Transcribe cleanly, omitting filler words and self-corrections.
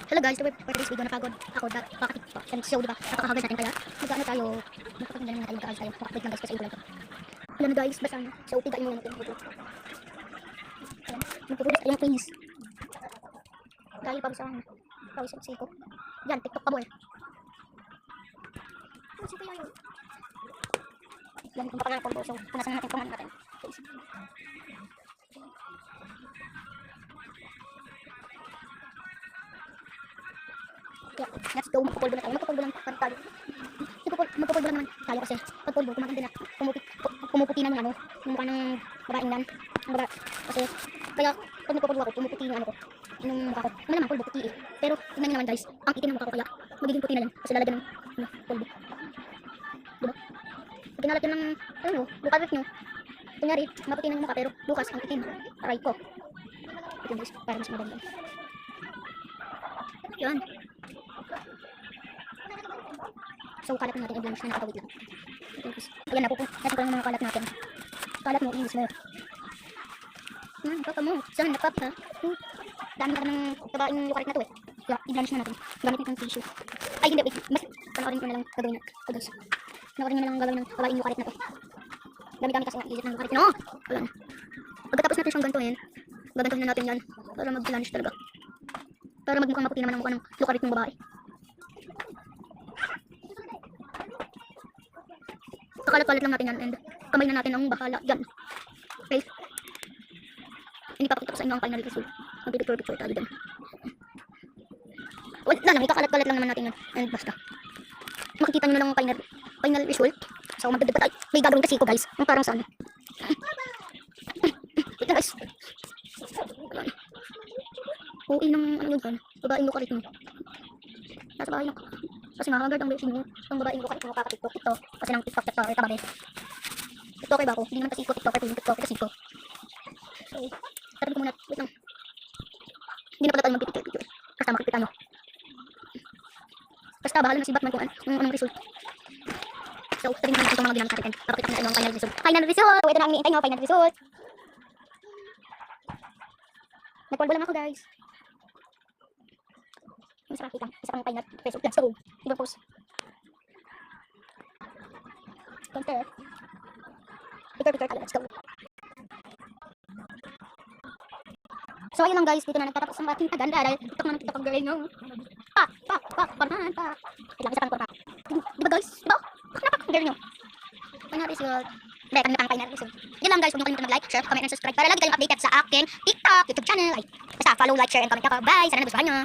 Hello guys, for today's video napagod ako bakit so diba napakahagad natin kaya magkano tayo magpapagaling na tayo magkaayos tayo pakapit lang guys kasi ulan to. Alam na guys, basta so tigain mo lang natin ito. Magpupulis tayo ng face dahil pawisan siko yan, tiktok pa boy ano si kaya yun yan kung papagal combo so punasan na natin kumain natin face. Yeah, let's go. Magpupulbo na tayo. Magpupulbo lang tayo. Magpupulbo lang naman tayo kasi pag pulbo, kumaganda na. Pumuputi na ng ano, yung mukha ng babaeng yan. Ang baba, kasi, kaya pag nagpupulbo ako, pumuputi yung ano ko. Yung mukha ko. Yung naman, pulbo, puti eh. Pero, tingnan nyo naman guys, ang itim ng mukha ko kaya magiging puti na yan. Kasi lalagyan ng ano, pulbo. Diba? Pag kinalagyan ng, ano, look at nyo. Kunyari, maputi na yung mukha pero bukas ang itim. Aray ko. Ito guys, para mas maganda. Yan. So, kalat natin i-blanch na nakatawid lang. Ayan na po. Kasi ko lang mga kalat natin. Kalat mo, inis mo. Papa mo. Saan na papa? Dami ka ng tabaing lukarit na to eh. Kaya, i-blanch na natin. Gamit natin tissue. Ay, hindi. Wait. Mas, panoorin ko na lang gagawin na. Guys. Panoorin nyo na lang gagawin ng tabaing lukarit na to. Dami-dami kasi ang isip ng lukarit. No! Ayan. Pagkatapos natin siyang gantuhin, gagantuhin na natin yan. Para mag-blanch talaga. Para magmukhang maputi naman ang mukha ng lukarit ng babae. Kakalat-kalat lang natin yan and kamay na natin ang bahala yan. Okay? Hindi papakita ko sa inyo ang final result. Mag-picture tayo din. Wala lang, ikakalat-kalat lang naman natin yan. And basta. Makikita nyo na lang ang final result. So magdagdag tayo. May gagawin kasi ko guys. Ang parang saan. Wait na guys. Okay ng ano yun. Babaeng lukarit mo. Nasa bahay lang. Kasi nga, hagard ang besin mo. Ang babaeng lukarit mo kaka-tiktok ito. Kasi ng tiktok tababe. Tiktoker ba ako? Hindi naman kasi ko tiktoker ko yung tiktoker kasi ko. So, tarin ko muna. Wait lang. Hindi na pala tayo magpipicture. Basta makikita nyo. Basta bahala na si Batman kung anong result. So, tarin ko muna itong mga ginamit natin. Papakita natin ang final result. Final result! So, ito na ang iniintay nyo. Final result. Nagpulbo lang ako guys. Isa kang kita. Isa kang final result. Let's go. Ibang pose. Counter. Picture tayo. Let's go. So ayun lang guys, dito na nagtatapos ang ating aganda dahil tiktok na ng tiktok ang girl nyo. Parnahan. Kailangan isa pang kurma. Diba guys? Diba? Napak ang girl nyo. Final result. Hindi, kanina pang final result. Yun lang guys, huwag nyo kalimutan mag-like, share, comment, and subscribe para lagi kayong updated sa aking TikTok, YouTube channel. Basta follow, like, share, and comment ako. Bye! Sana nagustuhan nyo.